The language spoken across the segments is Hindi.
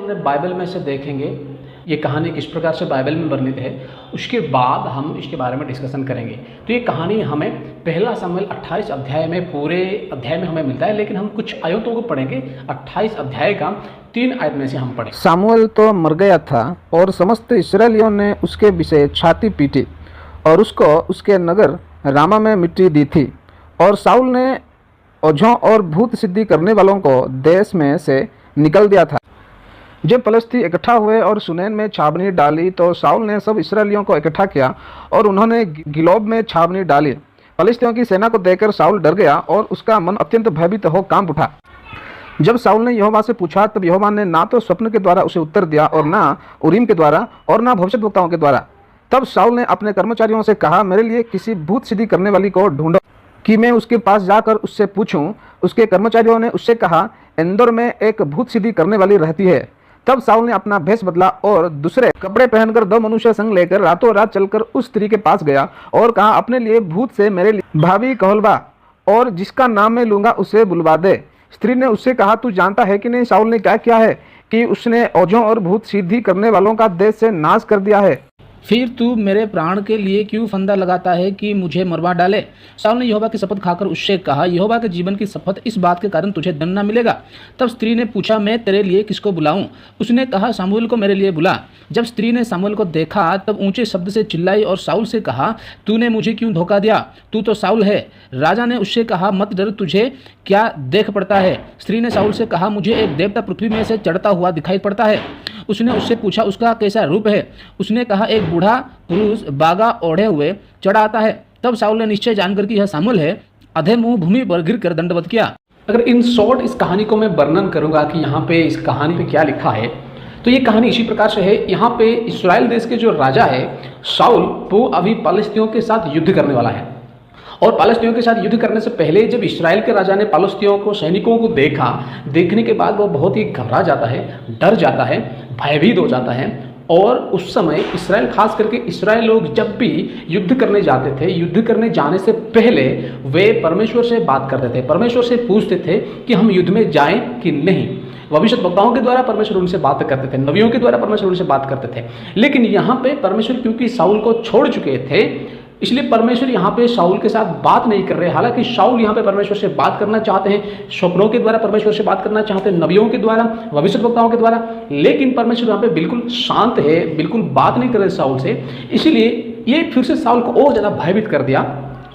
हमने बाइबल में से देखेंगे ये कहानी किस प्रकार से बाइबल में वर्णित है, उसके बाद हम इसके बारे में डिस्कशन करेंगे। तो ये कहानी हमें पहला शमूएल 28 अध्याय में, पूरे अध्याय में हमें मिलता है, लेकिन हम कुछ आयतों को पढ़ेंगे। 28 अध्याय का 3 आयत में से हम पढ़ेंगे। सामुएल तो मर गया था और समस्त इस्राएलियों ने उसके विषय छाती पीटी और उसको उसके नगर रामा में मिट्टी दी थी। और साउल ने ओझों और भूत सिद्धि करने वालों को देश में से निकल दिया था। जब पलिश्ती इकट्ठा हुए और सुनैन में छावनी डाली तो साउल ने सब इस्राएलियों को इकट्ठा किया और उन्होंने गिलोब में छावनी डाली। पलिश्तियों की सेना को देखकर साउल डर गया और उसका मन अत्यंत भयभीत हो कांप उठा। जब साउल ने यहोवा से पूछा तब यहोवा ने ना तो स्वप्न के द्वारा उसे उत्तर दिया और ना उरीम के द्वारा और ना भविष्यद्वक्ताओं के द्वारा। तब साउल ने अपने कर्मचारियों से कहा, मेरे लिए किसी भूत सिद्धि करने वाली को ढूंढो कि मैं उसके पास जाकर उससे पूछूं। उसके कर्मचारियों ने उससे कहा, इंदौर में एक भूत सिद्धि करने वाली रहती है। तब साउल ने अपना भेष बदला और दूसरे कपड़े पहनकर 2 मनुष्य संग लेकर रातों रात चलकर उस स्त्री के पास गया और कहा, अपने लिए भूत से मेरे लिए भाभी कहलवा और जिसका नाम मैं लूंगा उसे बुलवा दे। स्त्री ने उससे कहा, तू जानता है कि नहीं साउल ने क्या किया है कि उसने ओझों और भूत सिद्धि करने वालों का देश से नाश कर दिया है। फिर तू मेरे प्राण के लिए क्यों फंदा लगाता है कि मुझे मरवा डाले। साउल ने यहोवा की शपथ खाकर उससे कहा, यहोवा के जीवन की शपथ, इस बात के कारण तुझे दंड न मिलेगा। तब स्त्री ने पूछा, मैं तेरे लिए किसको बुलाऊं? उसने कहा, सामुएल को मेरे लिए बुला। जब स्त्री ने सामुएल को देखा तब ऊंचे शब्द से चिल्लाई और साउल से कहा, तूने मुझे क्यों धोखा दिया? तू तो साउल है। राजा ने उससे कहा, मत डर, तुझे क्या देख पड़ता है? स्त्री ने साउल से कहा, मुझे एक देवता पृथ्वी में से चढ़ता हुआ दिखाई पड़ता है। उसने उससे पूछा, उसका कैसा रूप है? उसने कहा, एक बूढ़ा पुरुष बागा ओढ़े हुए चढ़ा आता है। तब साउल ने निश्चय जानकर कि यह सामुएल है, अधे मुंह भूमि पर गिरकर दंडवत किया। अगर इन शॉर्ट इस कहानी को मैं वर्णन करूंगा कि यहाँ पे इस कहानी पे क्या लिखा है, तो ये कहानी इसी प्रकार से है। यहाँ पे इस्राएल देश के जो राजा है शाऊल, वो अभी पलिश्तियों के साथ युद्ध करने वाला है। और पलिश्तियों के साथ युद्ध करने से पहले जब इस्राएल के राजा ने पलिश्तियों को, सैनिकों को देखने के बाद वो बहुत ही घबरा जाता है, डर जाता है, भयभीत हो जाता है। और उस समय इसराइल, खास करके इसराइल लोग जब भी युद्ध करने जाते थे, युद्ध करने जाने से पहले वे परमेश्वर से बात करते थे, परमेश्वर से पूछते थे कि हम युद्ध में जाएं कि नहीं। भविष्यद्वक्ताओं के द्वारा परमेश्वर उनसे बात करते थे, नबियों के द्वारा परमेश्वर उनसे बात करते थे। लेकिन यहाँ पे परमेश्वर क्योंकि शाऊल को छोड़ चुके थे, इसलिए परमेश्वर यहाँ पे शाऊल के साथ बात नहीं कर रहे। हालांकि शाऊल यहाँ पे परमेश्वर से बात करना चाहते हैं, स्वप्नों के द्वारा परमेश्वर से बात करना चाहते हैं, नबियों के द्वारा, भविष्यद्वक्ताओं के द्वारा, लेकिन परमेश्वर यहाँ पे बिल्कुल शांत है, बिल्कुल बात नहीं कर रहे शाऊल से। इसीलिए ये फिर से शाऊल को और ज़्यादा भयभीत कर दिया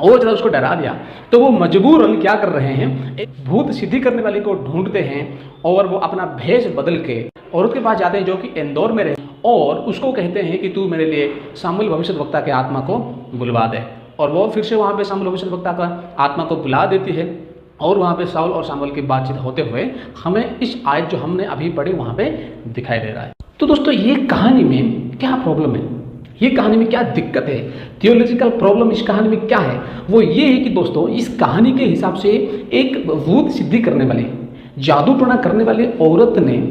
और ज़्यादा उसको डरा दिया। तो वो मजबूरन क्या कर रहे हैं, एक भूत सिद्धि करने वाली को ढूंढते हैं और वो अपना भेष बदल के औरत के पास जाते हैं जो कि इंदौर में रहे, और उसको कहते हैं कि तू मेरे लिए सामुएल भविष्यद्वक्ता के आत्मा को बुलवा दे। और वो फिर से वहाँ पे सामुएल भविष्यद्वक्ता का आत्मा को बुला देती है और वहाँ पे शाऊल और सामुएल की बातचीत होते हुए हमें इस आयत जो हमने अभी पढ़ी वहाँ पे दिखाई दे रहा है। तो दोस्तों, ये कहानी में क्या प्रॉब्लम है, ये कहानी में क्या दिक्कत है, थियोलॉजिकल प्रॉब्लम इस कहानी में क्या है, वो ये है कि दोस्तों, इस कहानी के हिसाब से एक भूत सिद्धि करने वाली, जादू टोना करने वाली औरत ने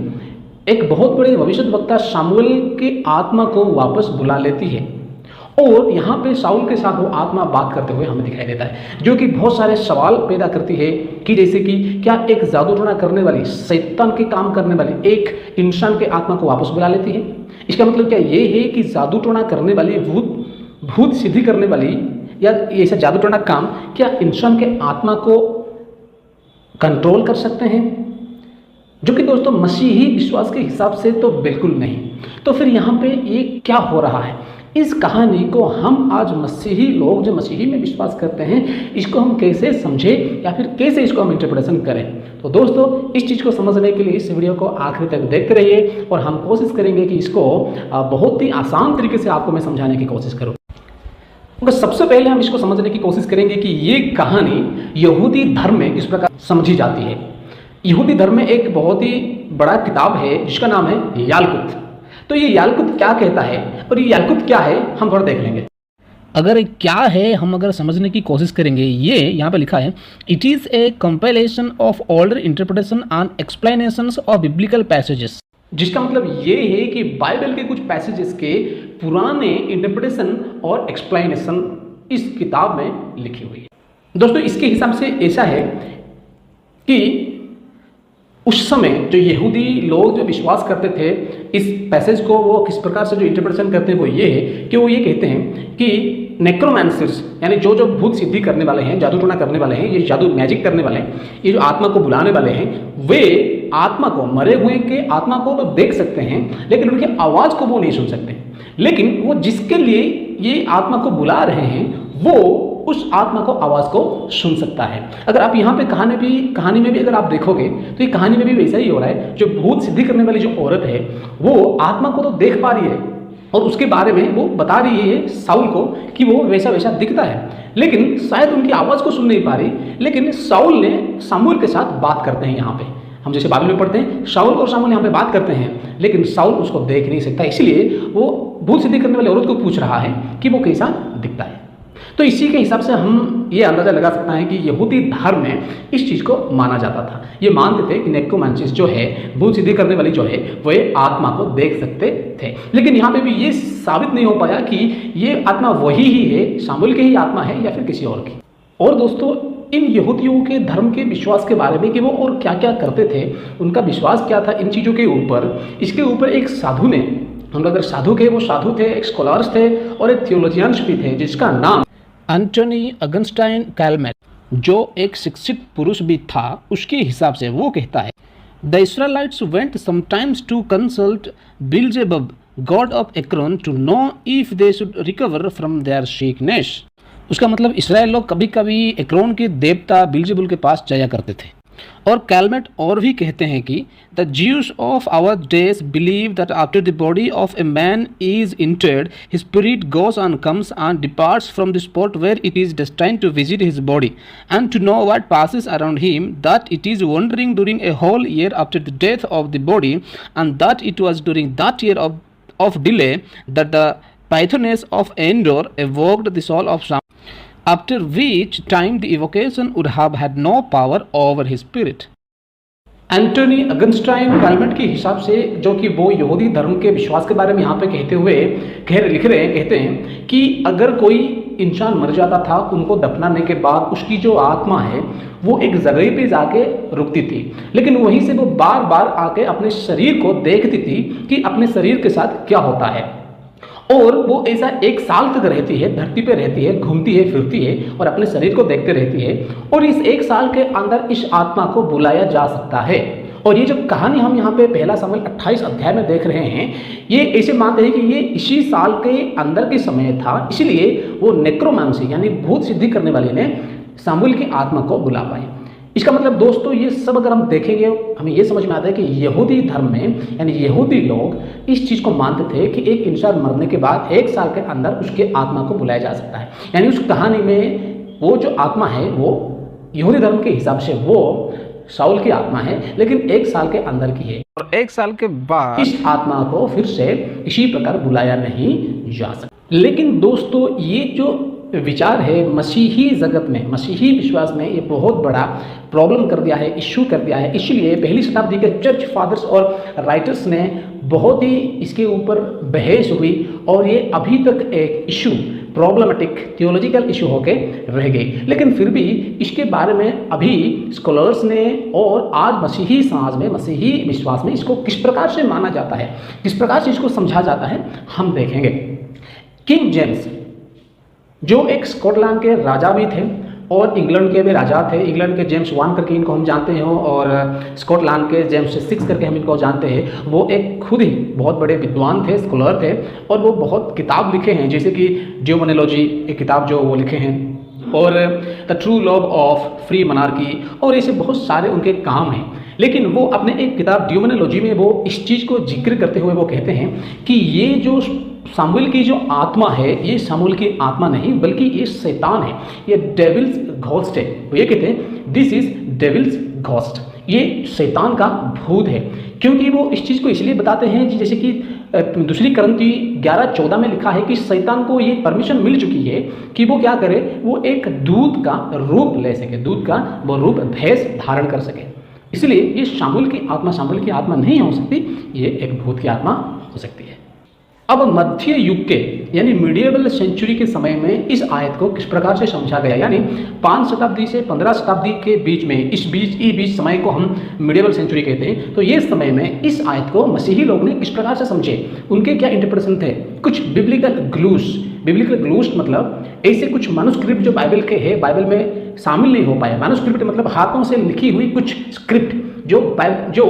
एक बहुत बड़े भविष्यद्वक्ता सामुएल के आत्मा को वापस बुला लेती है। और यहाँ पे शाऊल के साथ वो आत्मा बात करते हुए हमें दिखाई देता है, जो कि बहुत सारे सवाल पैदा करती है कि जैसे कि क्या एक जादू टोना करने वाली, शैतान के काम करने वाली एक इंसान के आत्मा को वापस बुला लेती है? इसका मतलब क्या ये है कि जादू टोना करने वाली, भूत सिद्धि करने वाली या ऐसा जादू टोना काम क्या इंसान के आत्मा को कंट्रोल कर सकते हैं? जो कि दोस्तों मसीही विश्वास के हिसाब से तो बिल्कुल नहीं। तो फिर यहाँ पे ये क्या हो रहा है? इस कहानी को हम आज मसीही लोग जो मसीही में विश्वास करते हैं, इसको हम कैसे समझें या फिर कैसे इसको हम इंटरप्रिटेशन करें? तो दोस्तों, इस चीज़ को समझने के लिए इस वीडियो को आखिर तक देखते रहिए और हम कोशिश करेंगे कि इसको बहुत ही आसान तरीके से आपको मैं समझाने की कोशिश करूँ। तो सबसे पहले हम इसको समझने की कोशिश करेंगे कि ये कहानी यहूदी धर्म में किस प्रकार समझी जाती है। यहूदी धर्म में एक बहुत ही बड़ा किताब है जिसका नाम है यालकुत। तो ये यालकुत क्या कहता है और ये यालकुत क्या है, हम थोड़ा देख लेंगे। अगर क्या है हम अगर समझने की कोशिश करेंगे, ये यहाँ पे लिखा है, it is a compilation of older interpretation and explanations of biblical passages. जिसका मतलब ये है कि बाइबल के कुछ पैसेजेस के पुराने इंटरप्रिटेशन और एक्सप्लेनेशन इस किताब में लिखी हुई है। दोस्तों, इसके हिसाब से ऐसा है कि उस समय जो यहूदी लोग जो विश्वास करते थे, इस पैसेज को वो किस प्रकार से जो इंटरप्रिटेशन करते हैं वो ये है कि वो ये कहते हैं कि नेक्रोमैंसर्स यानी जो जो भूत सिद्धि करने वाले हैं, जादू टोना करने वाले हैं, ये जादू मैजिक करने वाले हैं, ये जो आत्मा को बुलाने वाले हैं, वे आत्मा को, मरे हुए के आत्मा को तो देख सकते हैं लेकिन उनकी आवाज़ को वो नहीं सुन सकते। लेकिन वो जिसके लिए ये आत्मा को बुला रहे हैं वो उस आत्मा को, आवाज़ को सुन सकता है। अगर आप यहाँ पे कहानी में भी अगर आप देखोगे तो ये कहानी में भी वैसा ही हो रहा है। जो भूत सिद्धि करने वाली जो औरत है वो आत्मा को तो देख पा रही है और उसके बारे में वो बता रही है साउल को कि वो वैसा वैसा दिखता है, लेकिन शायद उनकी आवाज़ को सुन नहीं पा रही। लेकिन साउल ने सामुएल के साथ बात करते हैं। यहाँ पे हम जैसे बाइबल में पढ़ते हैं शाऊल और सामुएल यहाँ पे बात करते हैं, लेकिन साउल उसको देख नहीं सकता, इसलिए वो भूत सिद्धि करने वाली औरत को पूछ रहा है कि वो कैसा दिखता है। तो इसी के हिसाब से हम ये अंदाजा लगा सकते हैं कि यहूदी धर्म में इस चीज़ को माना जाता था। ये मानते थे कि नेक्रोमैंसिस जो है, भूत सिद्धि करने वाली जो है, वो आत्मा को देख सकते थे। लेकिन यहाँ पे भी ये साबित नहीं हो पाया कि ये आत्मा वही ही है, सामुएल की ही आत्मा है या फिर किसी और की। और दोस्तों, इन यहूदियों के धर्म के विश्वास के बारे में कि वो और क्या क्या करते थे, उनका विश्वास क्या था इन चीज़ों के ऊपर, इसके ऊपर एक साधु ने, हम लोग अगर साधु के, वो साधु थे, एक स्कॉलर्स थे और एक थियोलॉजियंस भी थे जिसका नाम एंटोनी अगस्टाइन कैलमेट, जो एक शिक्षित पुरुष भी था, उसके हिसाब से वो कहता है the Israelites went sometimes to consult Beelzebub god of Ekron to know if they should recover from their sickness. उसका मतलब इसराइल लोग कभी कभी एक्रोन के देवता बिल्जेबुल के पास जाया करते थे। और कैलमेट और भी कहते हैं कि the Jews of our days believe that after the body of a man is interred his spirit goes and comes and departs from the spot where it is destined to visit his body and to know what passes around him, that it is wandering during a whole year after the death of the body and that it was during that year of delay that the Pythoness of Endor evoked the soul of Samuel, after which time the evocation would have had no power over his spirit. Antoine Augustin Calmet के हिसाब से, जो कि वो यहूदी धर्म के विश्वास के बारे में यहाँ पे कहते हुए लिख रहे हैं, कहते हैं कि अगर कोई इंसान मर जाता था, उनको दफनाने के बाद उसकी जो आत्मा है वो एक जगह पे जाके रुकती थी, लेकिन वहीं से वो बार बार आके अपने शरीर को देखती थी कि अपने शरीर के साथ क्या होता है। और वो ऐसा 1 साल तक रहती है, धरती पे रहती है, घूमती है, फिरती है और अपने शरीर को देखते रहती है। और इस 1 साल के अंदर इस आत्मा को बुलाया जा सकता है। और ये जो कहानी हम यहाँ पे 1 शमूएल 28 अध्याय में देख रहे हैं, ये ऐसे मानते हैं कि ये इसी साल के अंदर के समय था, इसलिए वो नेक्रोमांसी यानी भूत सिद्धि करने वाले ने शमूएल की आत्मा को बुला पाए। इसका मतलब दोस्तों, ये सब अगर हम देखेंगे हमें ये समझ में आता है कि यहूदी धर्म में यानी यहूदी लोग इस चीज़ को मानते थे कि एक इंसान मरने के बाद 1 साल के अंदर उसके आत्मा को बुलाया जा सकता है। यानी उस कहानी में वो जो आत्मा है वो यहूदी धर्म के हिसाब से वो शाऊल की आत्मा है, लेकिन 1 साल के अंदर की है और 1 साल के बाद इस आत्मा को फिर से इसी प्रकार बुलाया नहीं जा सकता। लेकिन दोस्तों, ये जो विचार है मसीही जगत में, मसीही विश्वास में, ये बहुत बड़ा प्रॉब्लम कर दिया है, इश्यू कर दिया है। इसलिए पहली शताब्दी के चर्च फादर्स और राइटर्स ने बहुत ही इसके ऊपर बहस हुई और ये अभी तक एक इशू, प्रॉब्लमेटिक थियोलॉजिकल इशू होके रह गई। लेकिन फिर भी इसके बारे में अभी स्कॉलर्स ने और आज मसीही समाज में, मसीही विश्वास में इसको किस प्रकार से माना जाता है, किस प्रकार से इसको समझा जाता है, हम देखेंगे। किंग जेम्स जो एक स्कॉटलैंड के राजा भी थे और इंग्लैंड के भी राजा थे। इंग्लैंड के जेम्स 1 करके इनको हम जानते हैं और स्कॉटलैंड के जेम्स 6 करके हम इनको जानते हैं। वो एक खुद ही बहुत बड़े विद्वान थे, स्कॉलर थे और वो बहुत किताब लिखे हैं, जैसे कि डियोमोनोलॉजी एक किताब जो वो लिखे हैं और the true love of free monarchy और ऐसे बहुत सारे उनके काम हैं। लेकिन वो अपने एक किताब डियोमोनोलॉजी में वो इस चीज़ को जिक्र करते हुए वो कहते हैं कि ये जो शमूएल की जो आत्मा है, ये शमूएल की आत्मा नहीं बल्कि ये शैतान है, ये डेविल्स घोस्ट है। वो ये कहते हैं दिस इज डेविल्स घोस्ट, ये शैतान का भूत है। क्योंकि वो इस चीज़ को इसलिए बताते हैं जैसे कि 2 कुरिन्थी 11:14 में लिखा है कि शैतान को ये परमिशन मिल चुकी है कि वो क्या करे, वो एक दूत का रूप ले सके, दूत का वो रूप भेष धारण कर सके। इसलिए ये शमूएल की आत्मा शमूएल की आत्मा नहीं हो सकती, ये एक भूत की आत्मा हो सकती है। अब मध्य युग के यानी मिडिएवल सेंचुरी के समय में इस आयत को किस प्रकार से समझा गया, यानी 5 शताब्दी से 15 शताब्दी के बीच में इस बीच समय को हम मिडिएवल सेंचुरी कहते हैं। तो ये समय में इस आयत को मसीही लोग ने किस प्रकार से समझे, उनके क्या इंटरप्रिटेशन थे। कुछ बिब्लिकल ग्लूस मतलब ऐसे कुछ मैन्युस्क्रिप्ट जो बाइबल के हैं, बाइबल में शामिल नहीं हो पाए। मैन्युस्क्रिप्ट मतलब हाथों से लिखी हुई कुछ स्क्रिप्ट जो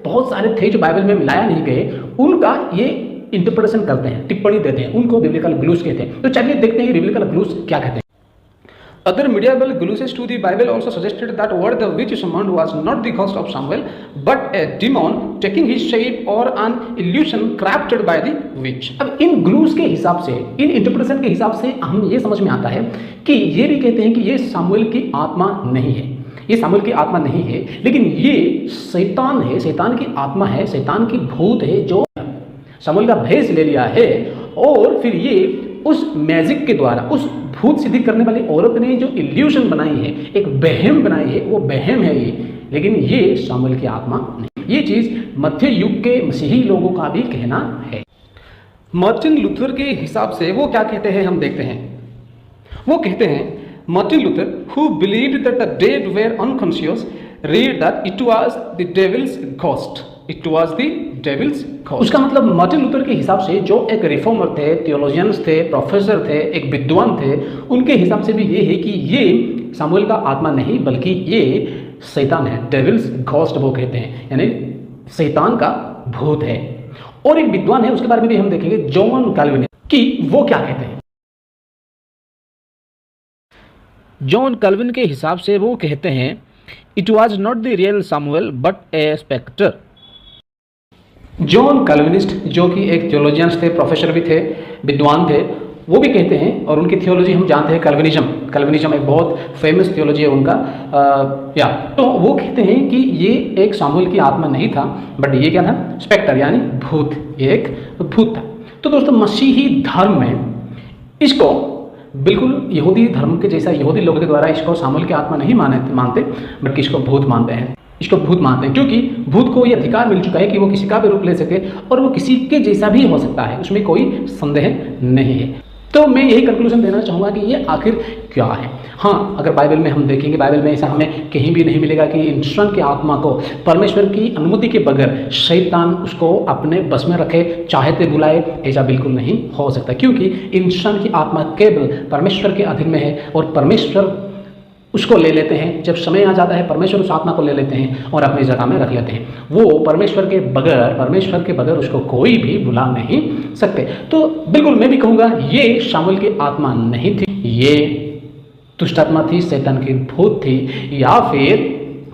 बहुत सारे थे जो बाइबल में मिलाया नहीं गए, उनका ये इंटरप्रिटेशन करते हैं, टिप्पणी देते हैं, उनको बिब्लिकल ग्लूस कहते हैं। तो चलिए देखते हैं बिब्लिकल ग्लूस क्या कहते हैं। Other medieval glues to the Bible also suggested that word the witch summoned was not the ghost of Samuel, but a demon taking his shape or an illusion crafted by the witch. अब इन ग्लूस के हिसाब से, इन इंटरप्रिटेशन के हिसाब से हम ये समझ में आता है कि ये भी कहते हैं कि ये सामुएल की आत्मा नहीं है, ये सामुएल की आत्मा नहीं है, लेकिन ये शैतान है, शैतान की आत्मा है, शैतान की भूत है जो सामुएल का भेष ले लिया है और फिर ये उस मैजिक के द्वारा, उस भूत सिद्धि करने वाली औरत ने जो इल्यूशन बनाई है, एक बहम बनाई है, वो बहम है ये, लेकिन ये सामुएल की आत्मा नहीं। ये चीज मध्य युग के मसीही लोगों का भी कहना है। मार्टिन लूथर के हिसाब से वो क्या कहते हैं हम देखते हैं। वो कहते हैं Martin Luther who believed that the dead were unconscious read that it was the devil's ghost. It was the devil's ghost. उसका मतलब मार्टिन लूथर के हिसाब से जो एक रिफॉर्मर थे, थियोलॉजियंस थे, प्रोफेसर थे, एक विद्वान थे, उनके हिसाब से भी ये है कि ये सामुएल का आत्मा नहीं बल्कि ये शैतान है, डेविल्स घोस्ट वो कहते हैं, यानी शैतान का भूत है। और एक विद्वान है, उसके बारे में भी हम देखेंगे, जॉन कैल्विन, कि वो क्या कहते हैं। जॉन कैल्विन के हिसाब से वो कहते हैं it was not the real Samuel but a spectre. John Calvinist जो कि एक थियोलॉजियंस थे, प्रोफेसर भी थे, विद्वान थे, वो भी कहते हैं, और उनकी थियोलॉजी हम जानते हैं कैल्विनिज्म एक बहुत फेमस थियोलॉजी है उनका। तो वो कहते हैं कि ये एक सामुएल की आत्मा नहीं था, बट ये क्या था, स्पेक्टर यानी भूत, ये एक भूत था। तो दोस्तों मसीही धर्म में इसको बिल्कुल यहूदी धर्म के जैसा, यहूदी लोगों के द्वारा इसको सामुएल की आत्मा नहीं मानते, बल्कि इसको भूत मानते हैं, क्योंकि भूत को ये अधिकार मिल चुका है कि वो किसी का भी रूप ले सके और वो किसी के जैसा भी हो सकता है, उसमें कोई संदेह नहीं है। तो मैं यही कंक्लूजन देना चाहूँगा कि ये आखिर क्या है। हाँ, अगर बाइबल में हम देखेंगे, बाइबल में ऐसा हमें कहीं भी नहीं मिलेगा कि इंसान की आत्मा को परमेश्वर की अनुमति के बगैर शैतान उसको अपने बस में रखे, चाहते बुलाए, ऐसा बिल्कुल नहीं हो सकता, क्योंकि इंसान की आत्मा केवल परमेश्वर के अधीन में है और परमेश्वर उसको ले लेते हैं। जब समय आ जाता है, परमेश्वर उस आत्मा को ले लेते हैं और अपनी जगह में रख लेते हैं। वो परमेश्वर के बगैर उसको कोई भी बुला नहीं सकते। तो बिल्कुल मैं भी कहूँगा ये सामुएल की आत्मा नहीं थी, ये दुष्ट आत्मा थी, शैतान की भूत थी, या फिर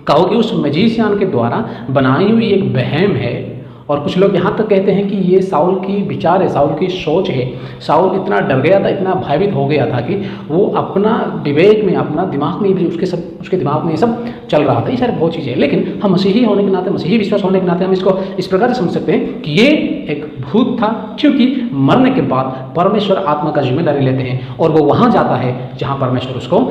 कहो कि उस मैजिशियन के द्वारा बनाई हुई एक बहम है। और कुछ लोग यहाँ तक कहते हैं कि ये साउल की विचार है, साउल की सोच है। साउल इतना डर गया था, इतना भयभीत हो गया था कि वो अपना विवेक में, अपना दिमाग में भी उसके दिमाग में ये सब चल रहा था। ये सारी बहुत चीज़ें, लेकिन हम मसीही होने के नाते, मसीही विश्वास होने के नाते हम इसको इस प्रकार से समझ सकते हैं कि ये एक भूत था, क्योंकि मरने के बाद परमेश्वर आत्मा का जिम्मेदारी लेते हैं और वो वहाँ जाता है जहाँ परमेश्वर उसको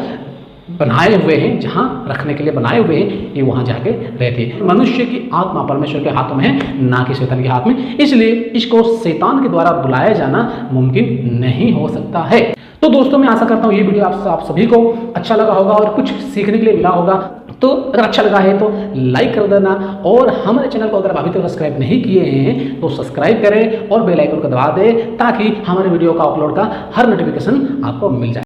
बनाए हुए हैं, जहाँ रखने के लिए बनाए हुए हैं, ये वहाँ जाके रहती है। मनुष्य की आत्मा परमेश्वर के हाथों में है, ना कि शैतान के हाथ में, इसलिए इसको शैतान के द्वारा बुलाया जाना मुमकिन नहीं हो सकता है। तो दोस्तों मैं आशा करता हूँ ये वीडियो आप सभी को अच्छा लगा होगा और कुछ सीखने के लिए मिला होगा। तो अगर अच्छा लगा है तो लाइक कर देना, और हमारे चैनल को अगर अभी तक सब्सक्राइब नहीं किए हैं तो सब्सक्राइब करें और बेल आइकन को दबा दें, ताकि हमारे वीडियो का अपलोड का हर नोटिफिकेशन आपको मिल जाए।